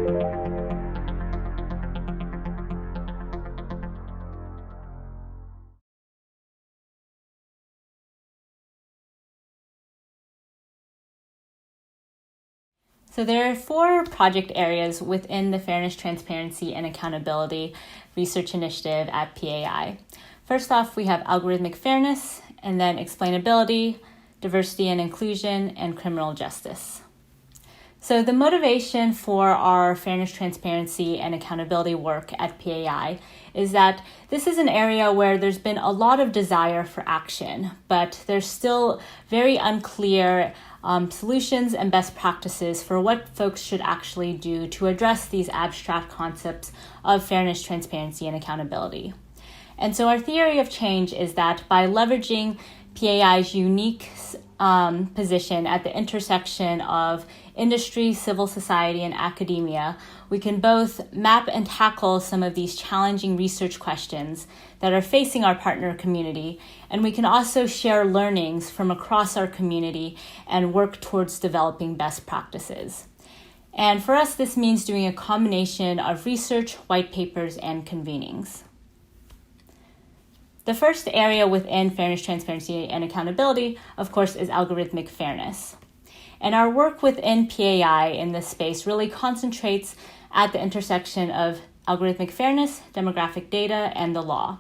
So there are 4 project areas within the Fairness, Transparency, and Accountability Research Initiative at PAI. First off, we have Algorithmic Fairness, and then Explainability, Diversity and Inclusion, and Criminal Justice. So the motivation for our Fairness, Transparency, and Accountability work at PAI is that this is an area where there's been a lot of desire for action, but there's still very unclear solutions and best practices for what folks should actually do to address these abstract concepts of fairness, transparency, and accountability. And so our theory of change is that by leveraging PAI's unique position at the intersection of industry, civil society, and academia, we can both map and tackle some of these challenging research questions that are facing our partner community, and we can also share learnings from across our community and work towards developing best practices. And for us, this means doing a combination of research, white papers, and convenings. The first area within fairness, transparency, and accountability, of course, is algorithmic fairness. And our work within PAI in this space really concentrates at the intersection of algorithmic fairness, demographic data, and the law.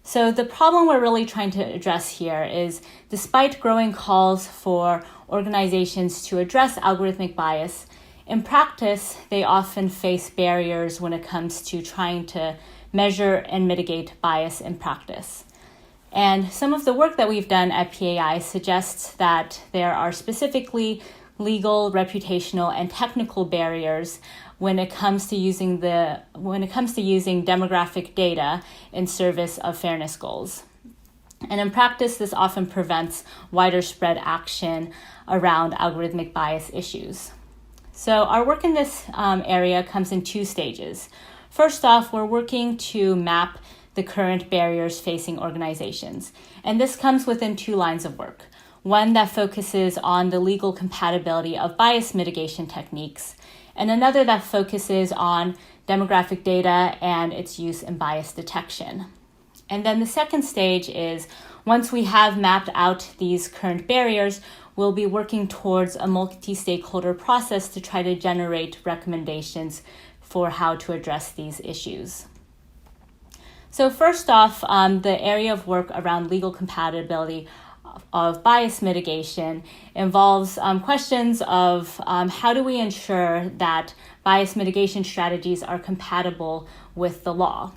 So the problem we're really trying to address here is, despite growing calls for organizations to address algorithmic bias, in practice, they often face barriers when it comes to trying to measure and mitigate bias in practice. And some of the work that we've done at PAI suggests that there are specifically legal, reputational, and technical barriers when it comes to using demographic data in service of fairness goals. And in practice, this often prevents wider spread action around algorithmic bias issues. So our work in this area comes in 2 stages. First off, we're working to map the current barriers facing organizations. And this comes within 2 lines of work. One that focuses on the legal compatibility of bias mitigation techniques, and another that focuses on demographic data and its use in bias detection. And then the second stage is, once we have mapped out these current barriers, we'll be working towards a multi-stakeholder process to try to generate recommendations for how to address these issues. So first off, the area of work around legal compatibility of bias mitigation involves questions of how do we ensure that bias mitigation strategies are compatible with the law?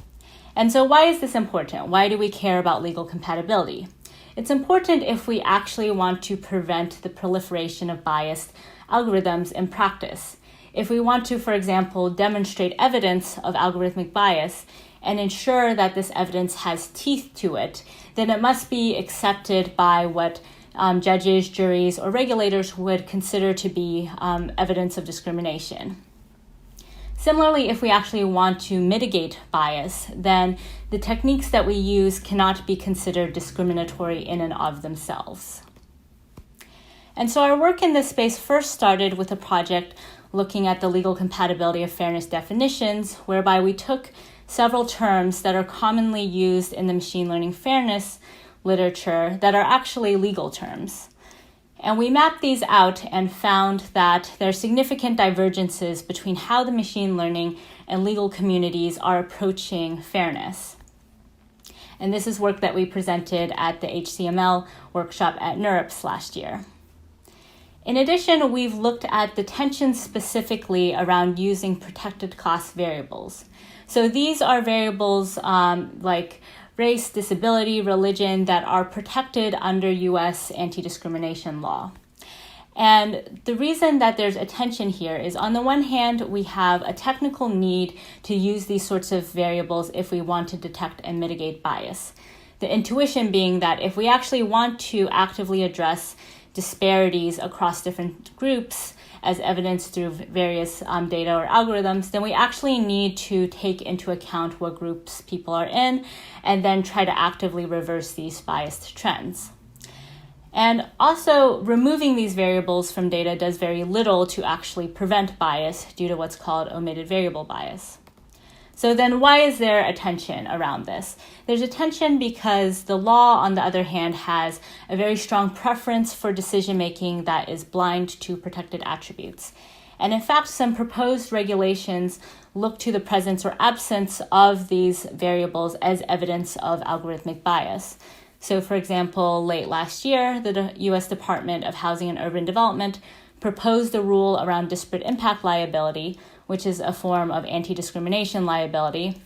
And so why is this important? Why do we care about legal compatibility? It's important if we actually want to prevent the proliferation of biased algorithms in practice. If we want to, for example, demonstrate evidence of algorithmic bias and ensure that this evidence has teeth to it, then it must be accepted by what judges, juries, or regulators would consider to be evidence of discrimination. Similarly, if we actually want to mitigate bias, then the techniques that we use cannot be considered discriminatory in and of themselves. And so our work in this space first started with a project looking at the legal compatibility of fairness definitions, whereby we took several terms that are commonly used in the machine learning fairness literature that are actually legal terms. And we mapped these out and found that there are significant divergences between how the machine learning and legal communities are approaching fairness. And this is work that we presented at the HCML workshop at NeurIPS last year. In addition, we've looked at the tensions specifically around using protected class variables. So these are variables like race, disability, religion that are protected under U.S. anti-discrimination law. And the reason that there's a tension here is, on the one hand, we have a technical need to use these sorts of variables if we want to detect and mitigate bias. The intuition being that if we actually want to actively address disparities across different groups, as evidenced through various data or algorithms, then we actually need to take into account what groups people are in and then try to actively reverse these biased trends. And also, removing these variables from data does very little to actually prevent bias due to what's called omitted variable bias. So then why is there a tension around this? There's a tension because the law, on the other hand, has a very strong preference for decision-making that is blind to protected attributes. And in fact, some proposed regulations look to the presence or absence of these variables as evidence of algorithmic bias. So for example, late last year, the U.S. Department of Housing and Urban Development proposed a rule around disparate impact liability, which is a form of anti-discrimination liability,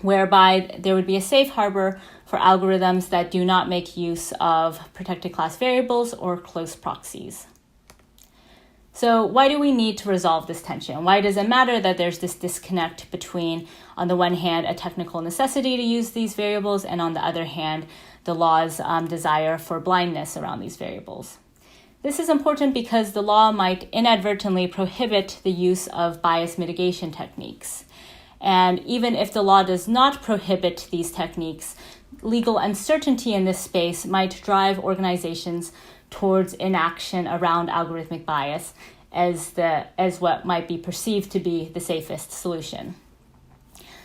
whereby there would be a safe harbor for algorithms that do not make use of protected class variables or close proxies. So why do we need to resolve this tension? Why does it matter that there's this disconnect between, on the one hand, a technical necessity to use these variables, and on the other hand, the law's desire for blindness around these variables? This is important because the law might inadvertently prohibit the use of bias mitigation techniques. And even if the law does not prohibit these techniques, legal uncertainty in this space might drive organizations towards inaction around algorithmic bias as what might be perceived to be the safest solution.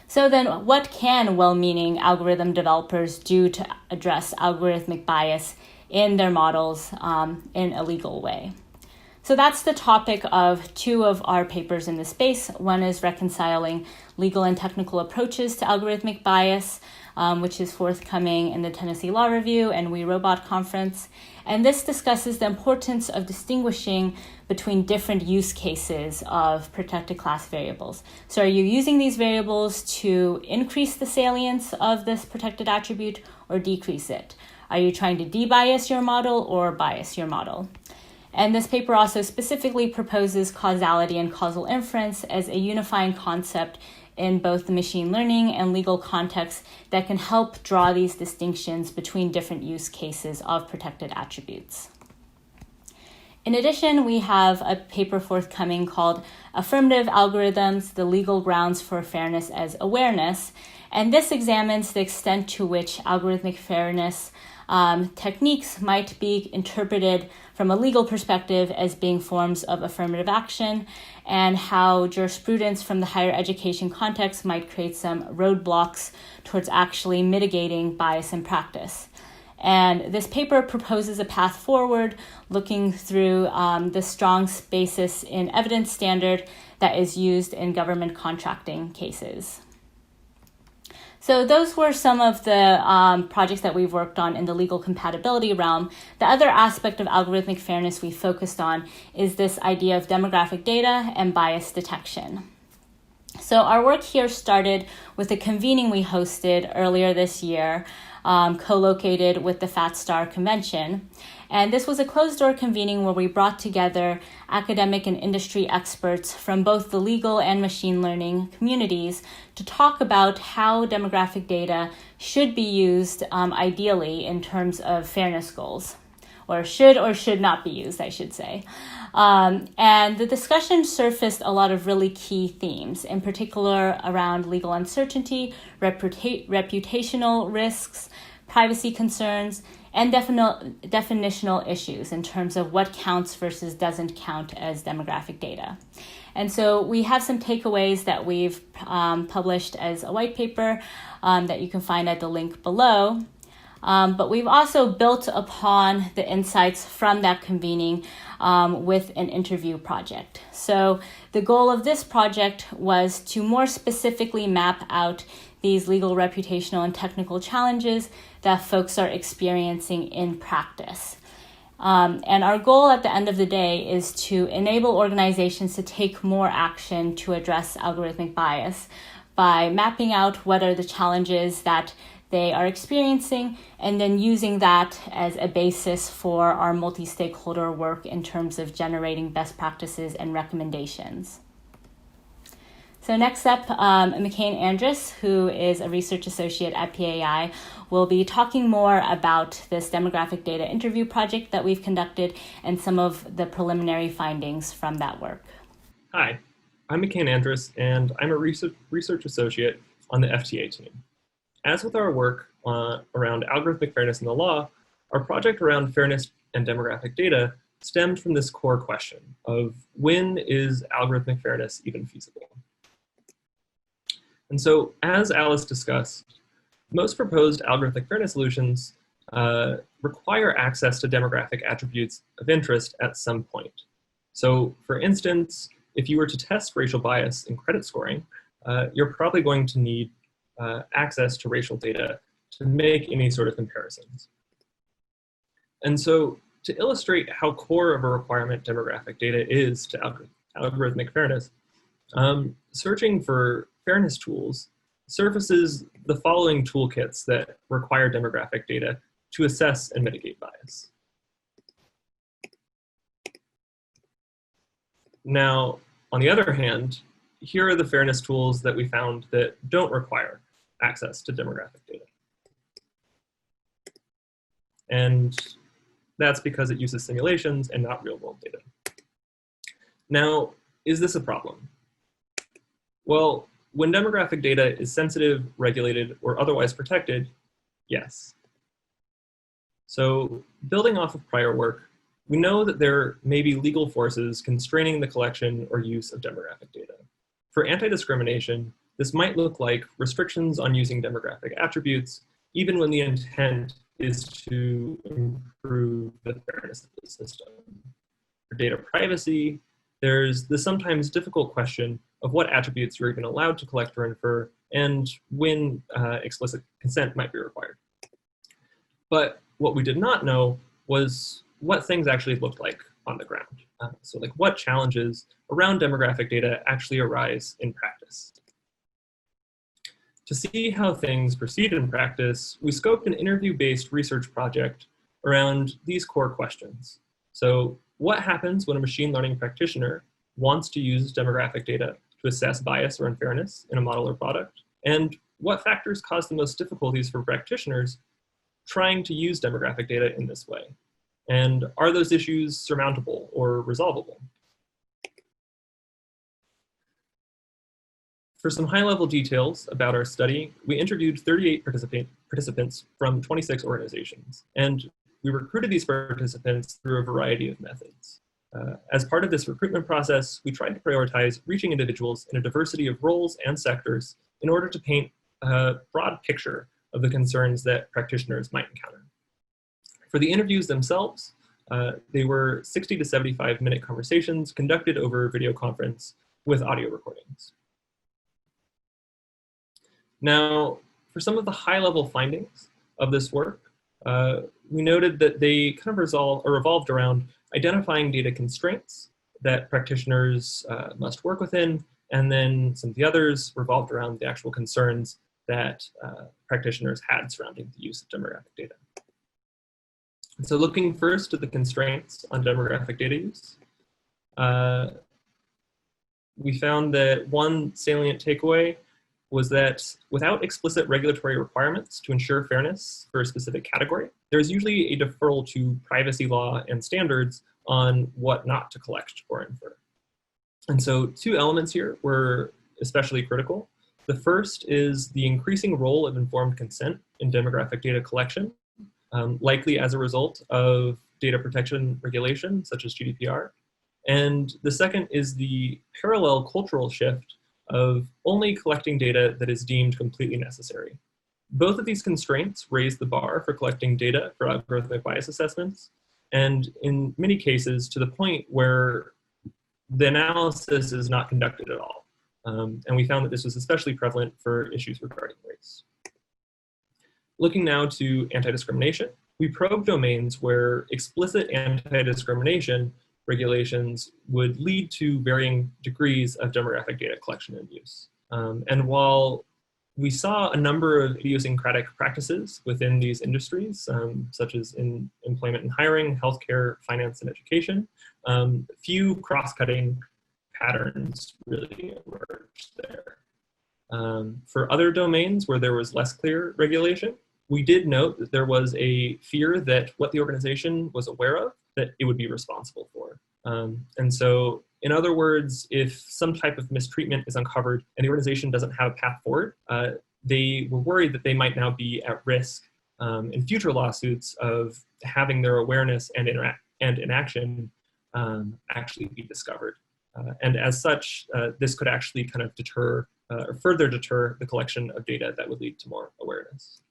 So then what can well-meaning algorithm developers do to address algorithmic bias in their models in a legal way? So that's the topic of two of our papers in this space. One is reconciling legal and technical approaches to algorithmic bias, which is forthcoming in the Tennessee Law Review and We Robot Conference. And this discusses the importance of distinguishing between different use cases of protected class variables. So are you using these variables to increase the salience of this protected attribute or decrease it? Are you trying to debias your model or bias your model? And this paper also specifically proposes causality and causal inference as a unifying concept in both the machine learning and legal contexts that can help draw these distinctions between different use cases of protected attributes. In addition, we have a paper forthcoming called Affirmative Algorithms, the Legal Grounds for Fairness as Awareness, and this examines the extent to which algorithmic fairness techniques might be interpreted from a legal perspective as being forms of affirmative action, and how jurisprudence from the higher education context might create some roadblocks towards actually mitigating bias in practice. And this paper proposes a path forward looking through the strong basis in evidence standard that is used in government contracting cases. So those were some of the projects that we've worked on in the legal compatibility realm. The other aspect of algorithmic fairness we focused on is this idea of demographic data and bias detection. So our work here started with a convening we hosted earlier this year, co-located with the FATSTAR convention. And this was a closed-door convening where we brought together academic and industry experts from both the legal and machine learning communities to talk about how demographic data should be used ideally in terms of fairness goals, or should not be used, I should say. And the discussion surfaced a lot of really key themes, in particular around legal uncertainty, reputational risks, privacy concerns, and definitional issues in terms of what counts versus doesn't count as demographic data. And so we have some takeaways that we've published as a white paper that you can find at the link below. But we've also built upon the insights from that convening with an interview project. So the goal of this project was to more specifically map out these legal, reputational, and technical challenges that folks are experiencing in practice. And our goal at the end of the day is to enable organizations to take more action to address algorithmic bias by mapping out what are the challenges that they are experiencing, and then using that as a basis for our multi-stakeholder work in terms of generating best practices and recommendations. So next up, McCain Andrus, who is a research associate at PAI, will be talking more about this demographic data interview project that we've conducted and some of the preliminary findings from that work. Hi, I'm McCain Andrus, and I'm a research associate on the FTA team. As with our work around algorithmic fairness in the law, our project around fairness and demographic data stemmed from this core question of when is algorithmic fairness even feasible? And so, as Alice discussed, most proposed algorithmic fairness solutions require access to demographic attributes of interest at some point. So, for instance, if you were to test racial bias in credit scoring, you're probably going to need access to racial data to make any sort of comparisons. And so, to illustrate how core of a requirement demographic data is to algorithmic fairness, searching for fairness tools surfaces the following toolkits that require demographic data to assess and mitigate bias. Now, on the other hand, here are the fairness tools that we found that don't require access to demographic data. And that's because it uses simulations and not real-world data. Now, is this a problem? Well, when demographic data is sensitive, regulated, or otherwise protected, yes. So, building off of prior work, we know that there may be legal forces constraining the collection or use of demographic data. For anti-discrimination, this might look like restrictions on using demographic attributes, even when the intent is to improve the fairness of the system. For data privacy, there's the sometimes difficult question of what attributes you're even allowed to collect or infer, and when explicit consent might be required. But what we did not know was what things actually looked like on the ground. So like what challenges around demographic data actually arise in practice. To see how things proceed in practice, we scoped an interview-based research project around these core questions. So what happens when a machine learning practitioner wants to use demographic data to assess bias or unfairness in a model or product? And what factors cause the most difficulties for practitioners trying to use demographic data in this way? And are those issues surmountable or resolvable? For some high-level details about our study, we interviewed 38 participants from 26 organizations, and we recruited these participants through a variety of methods. As part of this recruitment process, we tried to prioritize reaching individuals in a diversity of roles and sectors in order to paint a broad picture of the concerns that practitioners might encounter. For the interviews themselves, they were 60 to 75-minute conversations conducted over video conference with audio recordings. Now, for some of the high-level findings of this work, we noted that they kind of revolved around identifying data constraints that practitioners must work within, and then some of the others revolved around the actual concerns that practitioners had surrounding the use of demographic data. So looking first at the constraints on demographic data use, we found that one salient takeaway was that without explicit regulatory requirements to ensure fairness for a specific category, there's usually a deferral to privacy law and standards on what not to collect or infer. And so two elements here were especially critical. The first is the increasing role of informed consent in demographic data collection, likely as a result of data protection regulation, such as GDPR. And the second is the parallel cultural shift of only collecting data that is deemed completely necessary. Both of these constraints raise the bar for collecting data for algorithmic bias assessments, and in many cases to the point where the analysis is not conducted at all. And we found that this was especially prevalent for issues regarding race. Looking now to anti-discrimination, we probed domains where explicit anti-discrimination regulations would lead to varying degrees of demographic data collection and use. And while we saw a number of idiosyncratic practices within these industries, such as in employment and hiring, healthcare, finance, and education, few cross-cutting patterns really emerged there. For other domains where there was less clear regulation, we did note that there was a fear that what the organization was aware of, that it would be responsible for. And so, in other words, if some type of mistreatment is uncovered and the organization doesn't have a path forward, they were worried that they might now be at risk in future lawsuits of having their awareness and inaction actually be discovered. And as such, this could actually kind of deter or further deter the collection of data that would lead to more awareness.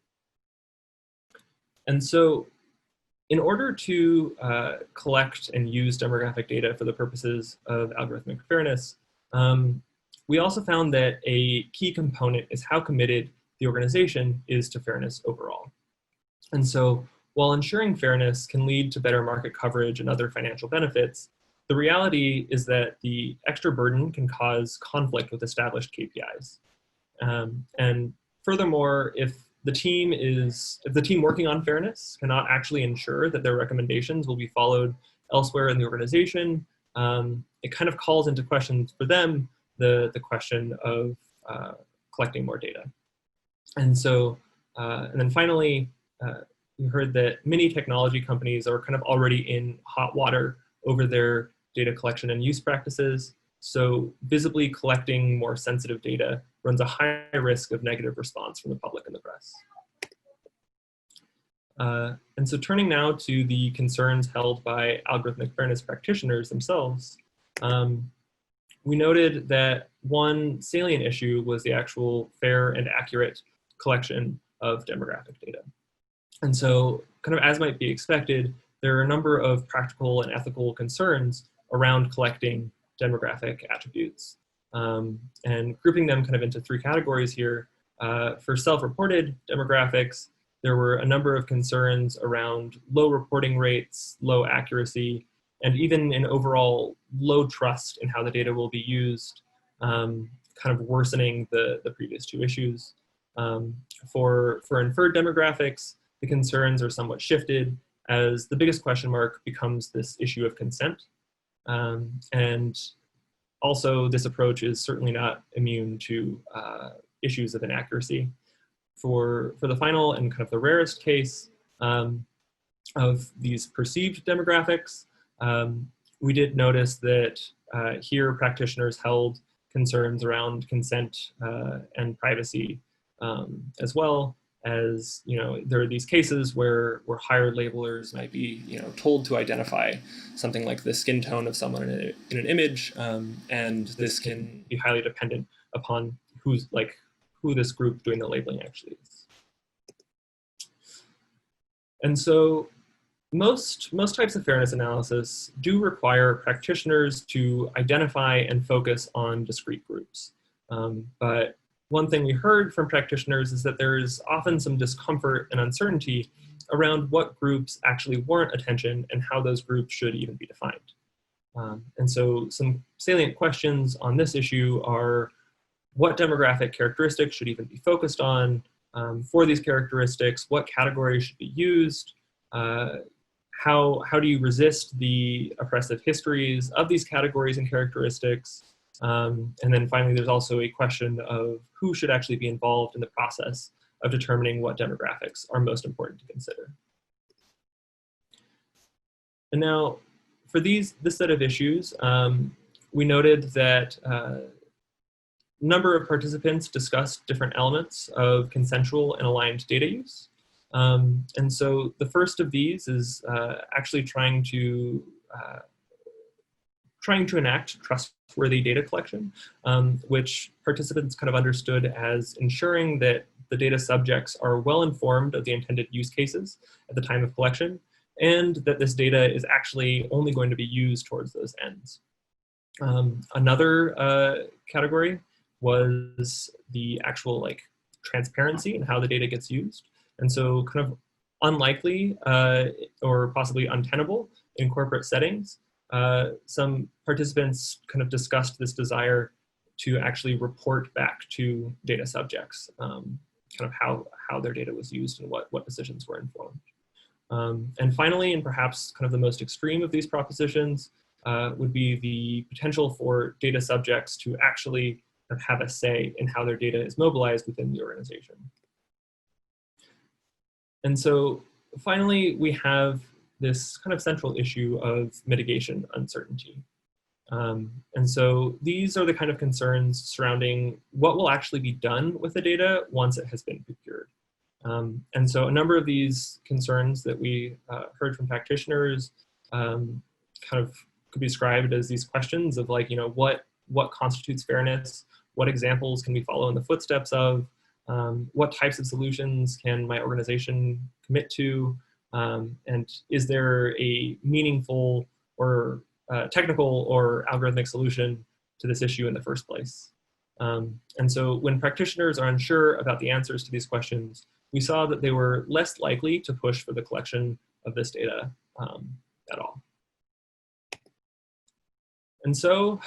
And so in order to collect and use demographic data for the purposes of algorithmic fairness, we also found that a key component is how committed the organization is to fairness overall. And so while ensuring fairness can lead to better market coverage and other financial benefits, the reality is that the extra burden can cause conflict with established KPIs. And furthermore, if the team working on fairness cannot actually ensure that their recommendations will be followed elsewhere in the organization, it kind of calls into question for them the question of collecting more data. And so, and then finally, we heard that many technology companies are kind of already in hot water over their data collection and use practices. So visibly collecting more sensitive data runs a high risk of negative response from the public and the press. And so turning now to the concerns held by algorithmic fairness practitioners themselves, we noted that one salient issue was the actual fair and accurate collection of demographic data. And so kind of as might be expected, there are a number of practical and ethical concerns around collecting demographic attributes. And grouping them kind of into three categories here. For self-reported demographics, there were a number of concerns around low reporting rates, low accuracy, and even an overall low trust in how the data will be used, kind of worsening the previous two issues. For inferred demographics, the concerns are somewhat shifted as the biggest question mark becomes this issue of consent. And also this approach is certainly not immune to issues of inaccuracy. For the final and kind of the rarest case of these perceived demographics, we did notice that here practitioners held concerns around consent and privacy, as well as, there are these cases where hired labelers might be, told to identify something like the skin tone of someone in an image, and this can be highly dependent upon who this group doing the labeling actually is. And so most types of fairness analysis do require practitioners to identify and focus on discrete groups. But one thing we heard from practitioners is that there's often some discomfort and uncertainty around what groups actually warrant attention and how those groups should even be defined. And so some salient questions on this issue are: what demographic characteristics should even be focused on? For these characteristics, what categories should be used? How do you resist the oppressive histories of these categories and characteristics? And then finally, there's also a question of who should actually be involved in the process of determining what demographics are most important to consider. And now, for this set of issues, we noted that a number of participants discussed different elements of consensual and aligned data use. And so the first of these is actually trying to enact trustworthy data collection, which participants kind of understood as ensuring that the data subjects are well informed of the intended use cases at the time of collection, and that this data is actually only going to be used towards those ends. Another category was the actual transparency and how the data gets used. And so kind of unlikely or possibly untenable in corporate settings, some participants kind of discussed this desire to actually report back to data subjects, kind of how their data was used and what decisions were informed. And finally, and perhaps kind of the most extreme of these propositions, would be the potential for data subjects to actually have a say in how their data is mobilized within the organization. And so finally, we have this kind of central issue of mitigation uncertainty. And so these are the kind of concerns surrounding what will actually be done with the data once it has been procured. And so a number of these concerns that we heard from practitioners kind of could be described as these questions of like, what constitutes fairness? What examples can we follow in the footsteps of? What types of solutions can my organization commit to? And is there a meaningful or technical or algorithmic solution to this issue in the first place? And so when practitioners are unsure about the answers to these questions, we saw that they were less likely to push for the collection of this data at all. And so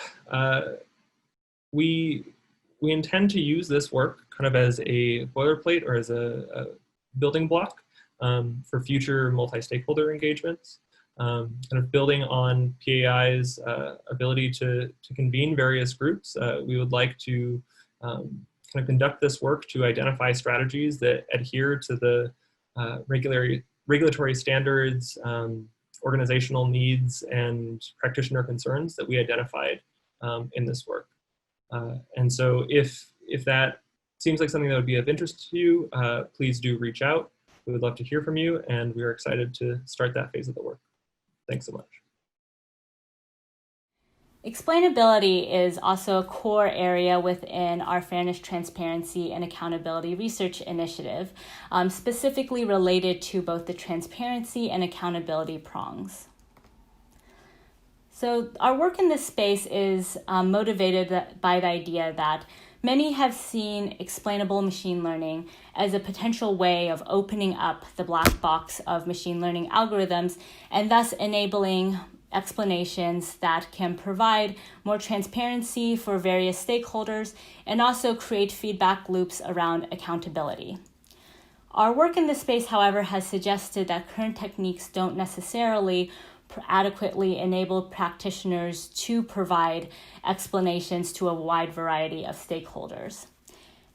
we intend to use this work kind of as a boilerplate or as a building block for future multi-stakeholder engagements, kind of building on PAI's ability to convene various groups. We would like to kind of conduct this work to identify strategies that adhere to the regulatory standards, organizational needs, and practitioner concerns that we identified in this work. And so if that seems like something that would be of interest to you, please do reach out. We would love to hear from you, and we are excited to start that phase of the work. Thanks so much. Explainability is also a core area within our Fairness, Transparency, and Accountability Research Initiative, specifically related to both the transparency and accountability prongs. So our work in this space is motivated by the idea that many have seen explainable machine learning as a potential way of opening up the black box of machine learning algorithms and thus enabling explanations that can provide more transparency for various stakeholders and also create feedback loops around accountability. Our work in this space, however, has suggested that current techniques don't necessarily adequately enable practitioners to provide explanations to a wide variety of stakeholders.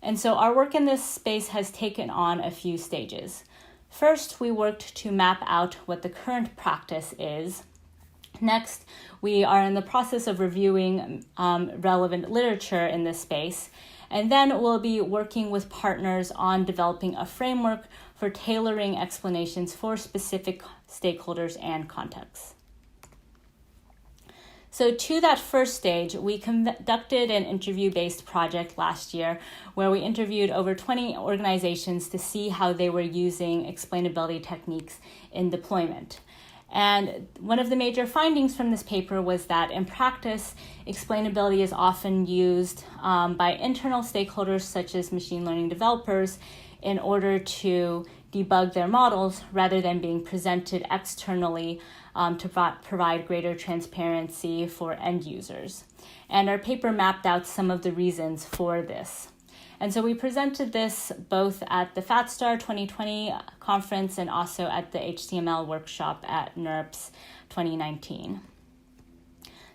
And so our work in this space has taken on a few stages. First, we worked to map out what the current practice is. Next, we are in the process of reviewing relevant literature in this space. And then we'll be working with partners on developing a framework for tailoring explanations for specific stakeholders and contexts. So to that first stage, we conducted an interview-based project last year where we interviewed over 20 organizations to see how they were using explainability techniques in deployment. And one of the major findings from this paper was that in practice, explainability is often used by internal stakeholders such as machine learning developers in order to debug their models rather than being presented externally to provide greater transparency for end users. And our paper mapped out some of the reasons for this. And so we presented this both at the FATSTAR 2020 conference and also at the HTML workshop at NERPS 2019.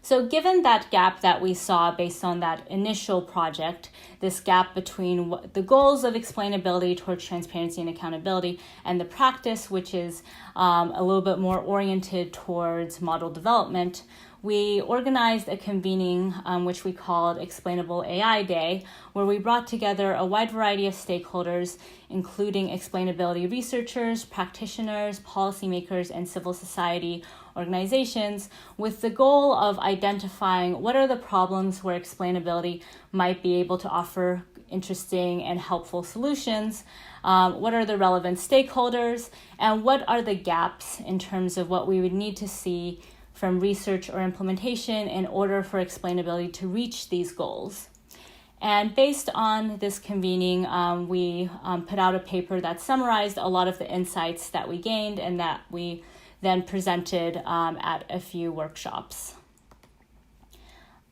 So given that gap that we saw based on that initial project, this gap between the goals of explainability towards transparency and accountability and the practice, which is a little bit more oriented towards model development, we organized a convening which we called Explainable AI Day, where we brought together a wide variety of stakeholders, including explainability researchers, practitioners, policymakers, and civil society organizations, with the goal of identifying what are the problems where explainability might be able to offer interesting and helpful solutions, what are the relevant stakeholders, and what are the gaps in terms of what we would need to see from research or implementation in order for explainability to reach these goals. And based on this convening, we put out a paper that summarized a lot of the insights that we gained and that we then presented at a few workshops.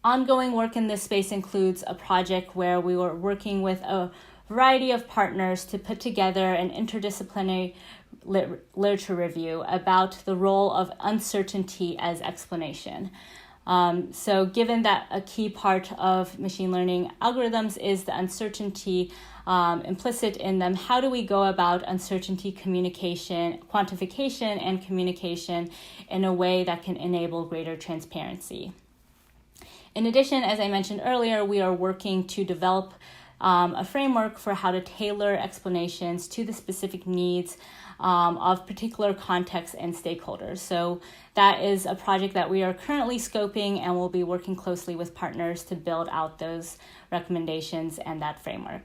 Ongoing work in this space includes a project where we were working with a variety of partners to put together an interdisciplinary literature review about the role of uncertainty as explanation. So given that a key part of machine learning algorithms is the uncertainty implicit in them, how do we go about uncertainty communication, quantification, and communication in a way that can enable greater transparency? In addition, as I mentioned earlier, we are working to develop a framework for how to tailor explanations to the specific needs of particular contexts and stakeholders. So that is a project that we are currently scoping, and we'll be working closely with partners to build out those recommendations and that framework.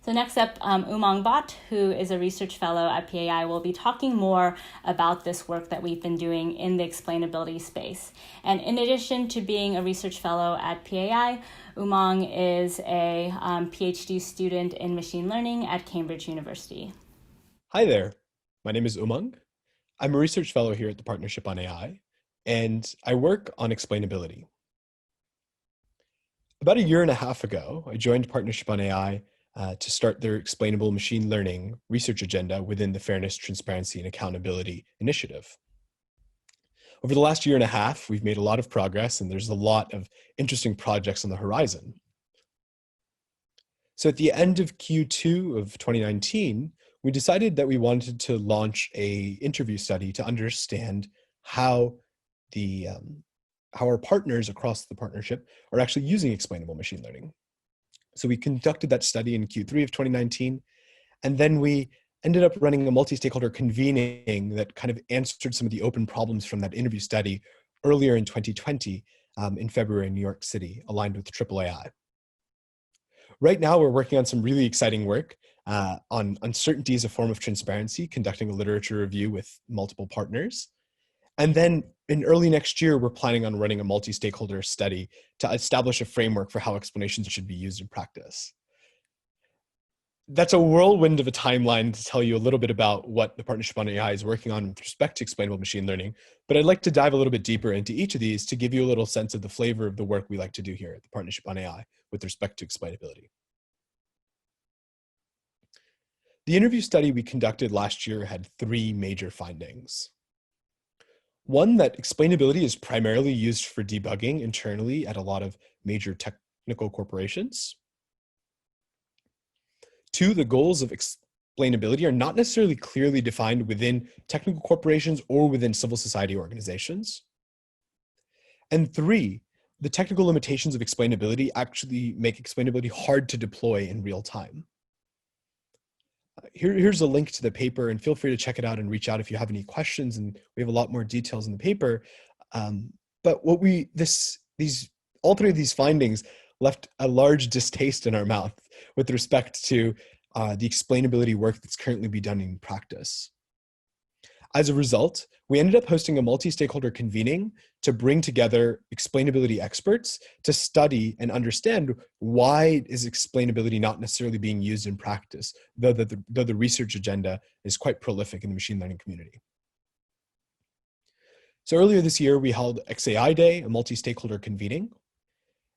So next up, Umang Bhatt, who is a research fellow at PAI, will be talking more about this work that we've been doing in the explainability space. And in addition to being a research fellow at PAI, Umang is a PhD student in machine learning at Cambridge University. Hi there, my name is Umang. I'm a research fellow here at the Partnership on AI, and I work on explainability. About a year and a half ago, I joined Partnership on AI to start their explainable machine learning research agenda within the Fairness, Transparency, and Accountability Initiative. Over the last year and a half, we've made a lot of progress, and there's a lot of interesting projects on the horizon. So at the end of Q2 of 2019, we decided that we wanted to launch an interview study to understand how our partners across the partnership are actually using explainable machine learning. So we conducted that study in Q3 of 2019, and then we ended up running a multi-stakeholder convening that kind of answered some of the open problems from that interview study earlier in 2020 in February in New York City, aligned with AAAI. Right now, we're working on some really exciting work on uncertainty as a form of transparency, conducting a literature review with multiple partners. And then in early next year, we're planning on running a multi-stakeholder study to establish a framework for how explanations should be used in practice. That's a whirlwind of a timeline to tell you a little bit about what the Partnership on AI is working on with respect to explainable machine learning, but I'd like to dive a little bit deeper into each of these to give you a little sense of the flavor of the work we like to do here at the Partnership on AI with respect to explainability. The interview study we conducted last year had three major findings. One, that explainability is primarily used for debugging internally at a lot of major technical corporations. Two, the goals of explainability are not necessarily clearly defined within technical corporations or within civil society organizations. And three, the technical limitations of explainability actually make explainability hard to deploy in real time. Here's a link to the paper, and feel free to check it out and reach out if you have any questions, and we have a lot more details in the paper. But what all three of these findings left a large distaste in our mouth with respect to the explainability work that's currently being done in practice. As a result, we ended up hosting a multi-stakeholder convening to bring together explainability experts to study and understand why is explainability not necessarily being used in practice, though the research agenda is quite prolific in the machine learning community. So earlier this year, we held XAI Day, a multi-stakeholder convening,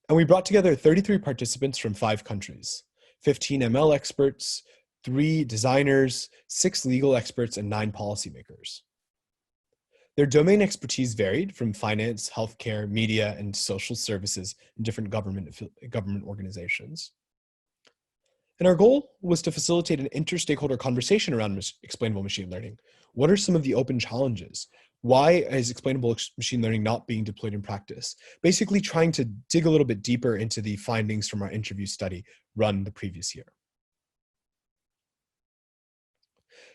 and we brought together 33 participants from 5 countries, 15 ML experts, 3 designers, 6 legal experts, and 9 policymakers. Their domain expertise varied from finance, healthcare, media, and social services in different government organizations. And our goal was to facilitate an inter-stakeholder conversation around explainable machine learning. What are some of the open challenges? Why is explainable machine learning not being deployed in practice? Basically trying to dig a little bit deeper into the findings from our interview study run the previous year.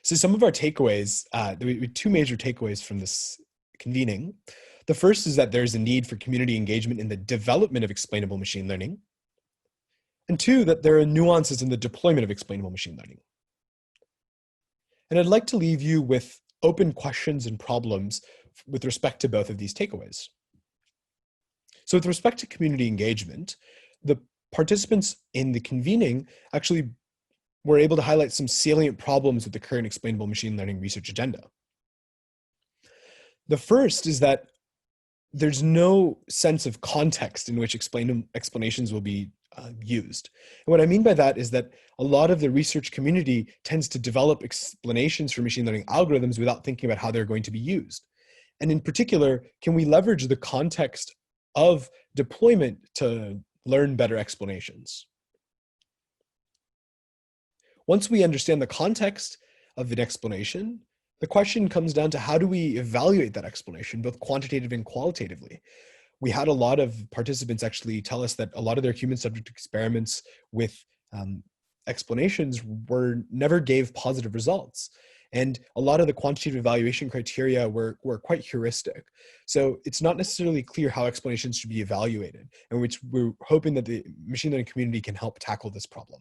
So some of our takeaways, there were 2 major takeaways from this convening. The first is that there's a need for community engagement in the development of explainable machine learning. And 2, that there are nuances in the deployment of explainable machine learning. And I'd like to leave you with open questions and problems with respect to both of these takeaways. So with respect to community engagement, the participants in the convening actually were able to highlight some salient problems with the current explainable machine learning research agenda. The first is that there's no sense of context in which explanations will be used. And what I mean by that is that a lot of the research community tends to develop explanations for machine learning algorithms without thinking about how they're going to be used. And in particular, can we leverage the context of deployment to learn better explanations? Once we understand the context of an explanation, the question comes down to how do we evaluate that explanation, both quantitatively and qualitatively? we had a lot of participants actually tell us that a lot of their human subject experiments with explanations never gave positive results. And a lot of the quantitative evaluation criteria were quite heuristic. So it's not necessarily clear how explanations should be evaluated, and which we're hoping that the machine learning community can help tackle this problem.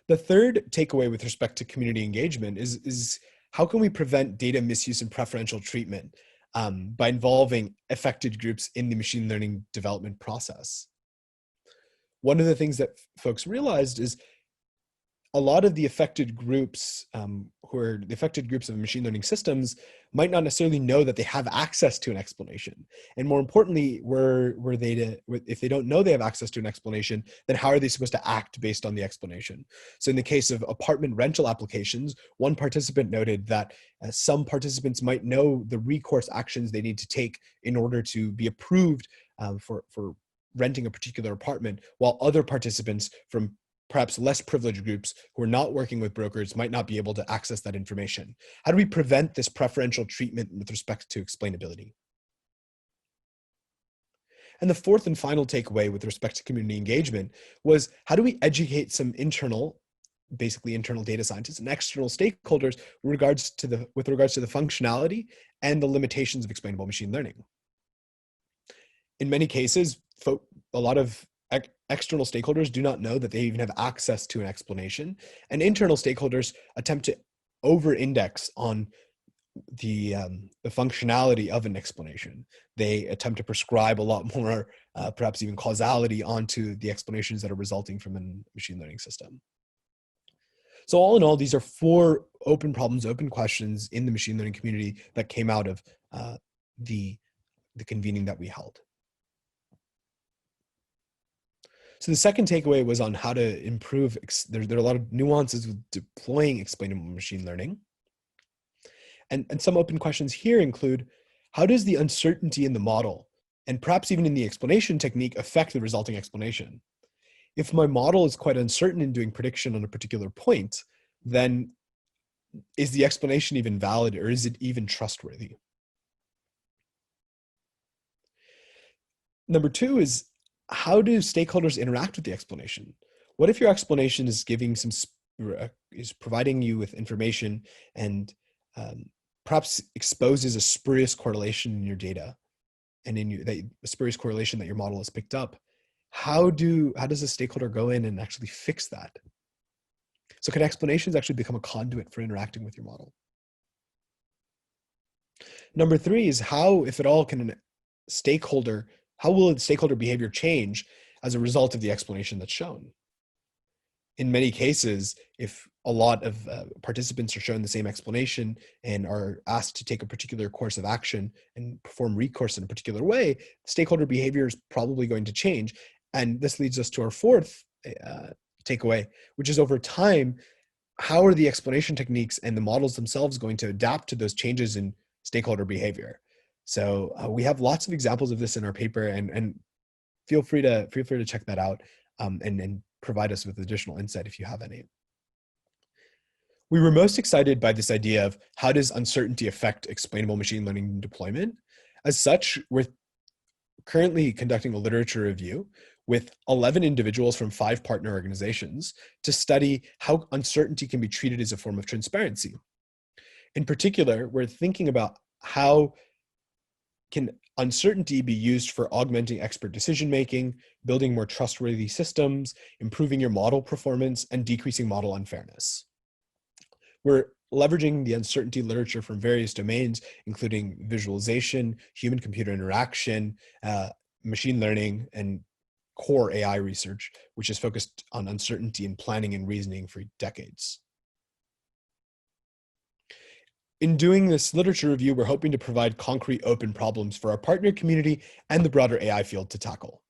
The third takeaway with respect to community engagement is how can we prevent data misuse and preferential treatment by involving affected groups in the machine learning development process? One of the things that folks realized is a lot of the affected groups who are the affected groups of machine learning systems might not necessarily know that they have access to an explanation. And more importantly, if they don't know they have access to an explanation, then how are they supposed to act based on the explanation? So in the case of apartment rental applications, one participant noted that some participants might know the recourse actions they need to take in order to be approved for renting a particular apartment, while other participants from perhaps less privileged groups who are not working with brokers might not be able to access that information. How do we prevent this preferential treatment with respect to explainability? And the fourth and final takeaway with respect to community engagement was, how do we educate some basically internal data scientists and external stakeholders with regards to the functionality and the limitations of explainable machine learning? In many cases, a lot of external stakeholders do not know that they even have access to an explanation, and internal stakeholders attempt to over-index on the functionality of an explanation. They attempt to prescribe a lot more, perhaps even causality, onto the explanations that are resulting from a machine learning system. So all in all, these are 4 open problems, open questions in the machine learning community that came out of the convening that we held. So the second takeaway was on how to improve. There are a lot of nuances with deploying explainable machine learning. And some open questions here include, how does the uncertainty in the model, and perhaps even in the explanation technique, affect the resulting explanation? If my model is quite uncertain in doing prediction on a particular point, then is the explanation even valid, or is it even trustworthy? Number 2 is, how do stakeholders interact with the explanation? What if your explanation is is providing you with information and perhaps exposes a spurious correlation in your data, and a spurious correlation that your model has picked up? How does a stakeholder go in and actually fix that? So can explanations actually become a conduit for interacting with your model? Number 3 is, how, if at all, how will the stakeholder behavior change as a result of the explanation that's shown? In many cases, if a lot of participants are shown the same explanation and are asked to take a particular course of action and perform recourse in a particular way, stakeholder behavior is probably going to change. And this leads us to our 4th takeaway, which is, over time, how are the explanation techniques and the models themselves going to adapt to those changes in stakeholder behavior? So we have lots of examples of this in our paper, and feel free to check that out and provide us with additional insight if you have any. We were most excited by this idea of, how does uncertainty affect explainable machine learning deployment? As such, we're currently conducting a literature review with 11 individuals from 5 partner organizations to study how uncertainty can be treated as a form of transparency. In particular, we're thinking about how can uncertainty be used for augmenting expert decision-making, building more trustworthy systems, improving your model performance, and decreasing model unfairness. We're leveraging the uncertainty literature from various domains, including visualization, human-computer interaction, machine learning, and core AI research, which is focused on uncertainty in planning and reasoning for decades. In doing this literature review, we're hoping to provide concrete open problems for our partner community and the broader AI field to tackle.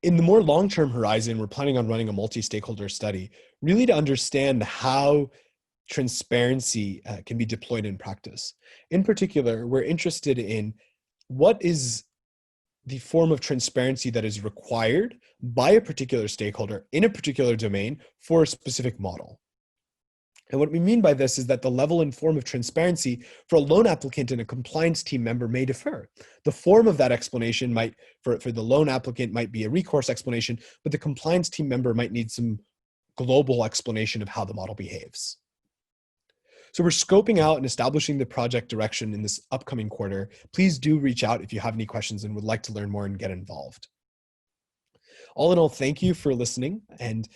In the more long-term horizon, we're planning on running a multi-stakeholder study, really to understand how transparency can be deployed in practice. In particular, we're interested in what is the form of transparency that is required by a particular stakeholder in a particular domain for a specific model. And what we mean by this is that the level and form of transparency for a loan applicant and a compliance team member may differ. The form of that explanation might, for the loan applicant, might be a recourse explanation, but the compliance team member might need some global explanation of how the model behaves. So we're scoping out and establishing the project direction in this upcoming quarter. Please do reach out if you have any questions and would like to learn more and get involved. All in all, thank you for listening, and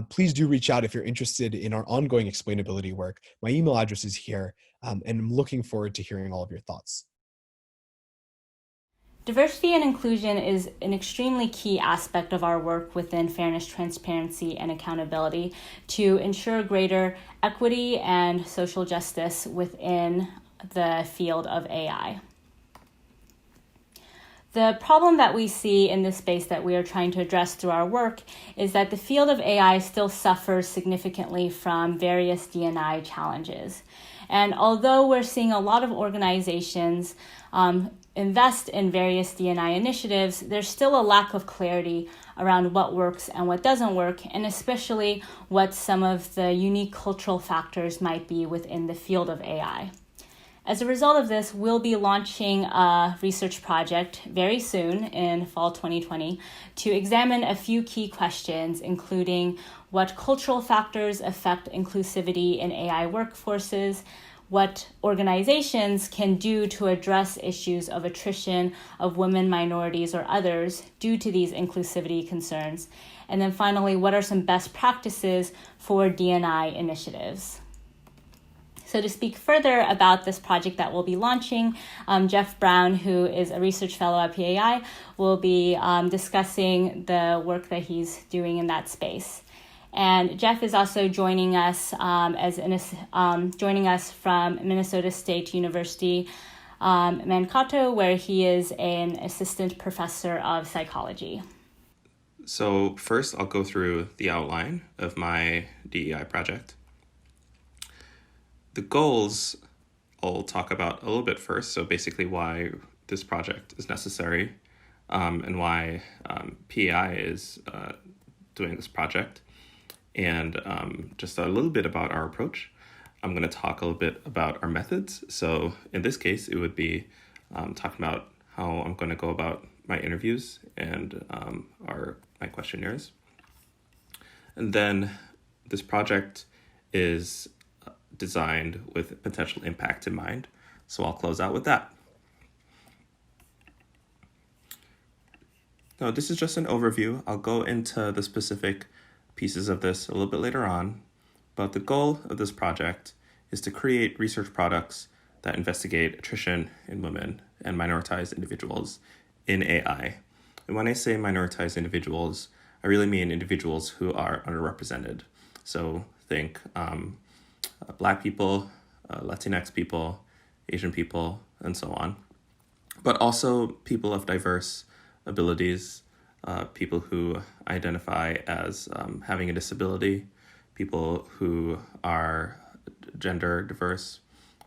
please do reach out if you're interested in our ongoing explainability work. My email address is here, and I'm looking forward to hearing all of your thoughts. Diversity and inclusion is an extremely key aspect of our work within fairness, transparency, and accountability to ensure greater equity and social justice within the field of AI. The problem that we see in this space that we are trying to address through our work is that the field of AI still suffers significantly from various D&I challenges. And although we're seeing a lot of organizations invest in various D&I initiatives, there's still a lack of clarity around what works and what doesn't work, and especially what some of the unique cultural factors might be within the field of AI. As a result of this, we'll be launching a research project very soon in fall 2020 to examine a few key questions, including what cultural factors affect inclusivity in AI workforces, what organizations can do to address issues of attrition of women, minorities, or others due to these inclusivity concerns, and then finally, what are some best practices for D&I initiatives. So to speak further about this project that we'll be launching, Jeff Brown, who is a research fellow at PAI, will be discussing the work that he's doing in that space. And Jeff is also joining us joining us from Minnesota State University, Mankato, where he is an assistant professor of psychology. So first, I'll go through the outline of my DEI project. The goals I'll talk about a little bit first. So basically why this project is necessary and why PAI is doing this project, and just a little bit about our approach. I'm going to talk a little bit about our methods. So in this case, it would be talking about how I'm going to go about my interviews and my questionnaires. And then this project is designed with potential impact in mind. So I'll close out with that. Now, this is just an overview. I'll go into the specific pieces of this a little bit later on, but the goal of this project is to create research products that investigate attrition in women and minoritized individuals in AI. And when I say minoritized individuals, I really mean individuals who are underrepresented. So think Black people, Latinx people, Asian people, and so on. But also people of diverse abilities, people who identify as having a disability, people who are gender diverse,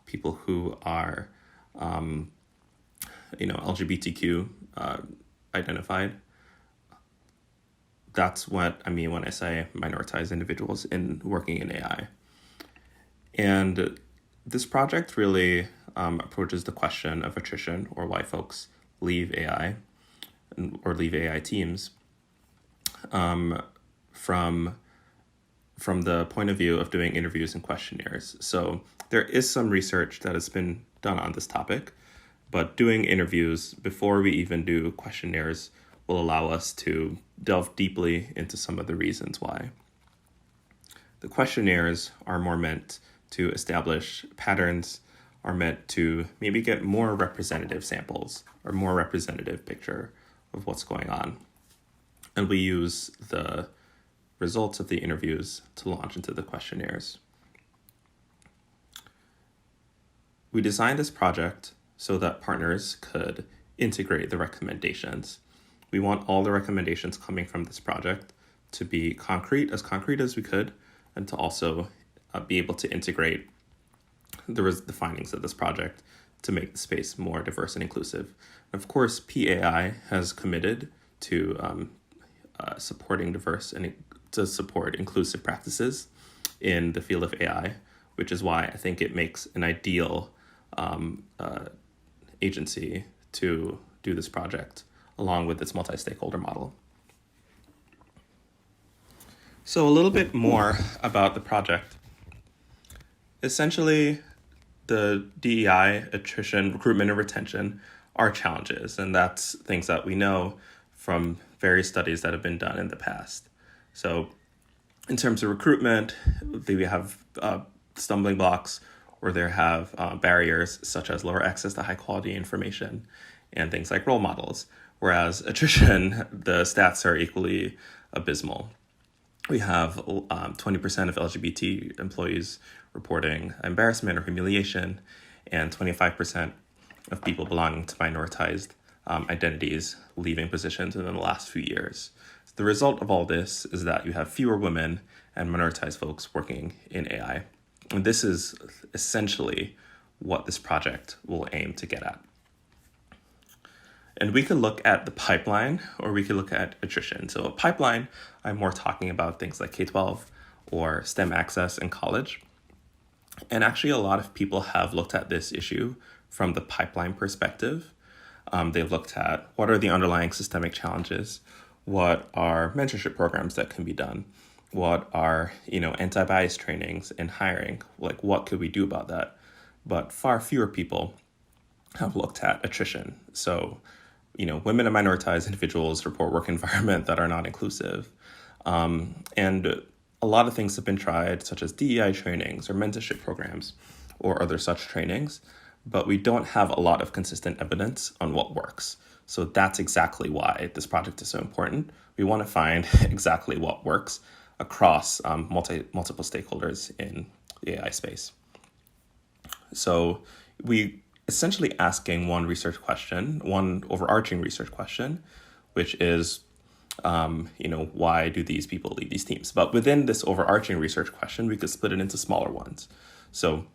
people who are, LGBTQ identified. That's what I mean when I say minoritized individuals in working in AI. And this project really approaches the question of attrition, or why folks leave AI or leave AI teams from the point of view of doing interviews and questionnaires. So there is some research that has been done on this topic, but doing interviews before we even do questionnaires will allow us to delve deeply into some of the reasons why. The questionnaires are more meant to establish patterns, are meant to maybe get more representative samples or more representative picture of what's going on. And we use the results of the interviews to launch into the questionnaires. We designed this project so that partners could integrate the recommendations. We want all the recommendations coming from this project to be concrete as we could, and to also be able to integrate the findings of this project to make the space more diverse and inclusive. Of course, PAI has committed to supporting diverse and to support inclusive practices in the field of AI, which is why I think it makes an ideal agency to do this project, along with its multi-stakeholder model. So a little bit more about the project. Essentially, the DEI, attrition, recruitment, and retention are challenges, and that's things that we know from various studies that have been done in the past. So in terms of recruitment, we have stumbling blocks, or there have barriers such as lower access to high quality information and things like role models. Whereas attrition, the stats are equally abysmal. We have 20% of LGBT employees reporting embarrassment or humiliation, and 25% of people belonging to minoritized identities leaving positions within the last few years. The result of all this is that you have fewer women and minoritized folks working in AI. And this is essentially what this project will aim to get at. And we could look at the pipeline, or we could look at attrition. So a pipeline, I'm more talking about things like K-12 or STEM access in college. And actually, a lot of people have looked at this issue from the pipeline perspective. They've looked at what are the underlying systemic challenges, what are mentorship programs that can be done, what are anti-bias trainings and hiring, like what could we do about that? But far fewer people have looked at attrition. So, women and minoritized individuals report work environment that are not inclusive. And a lot of things have been tried, such as DEI trainings or mentorship programs or other such trainings, but we don't have a lot of consistent evidence on what works. So that's exactly why this project is so important. We want to find exactly what works across multiple stakeholders in the AI space. So we essentially asking one overarching research question, which is, why do these people lead these teams? But within this overarching research question, we could split it into smaller ones. So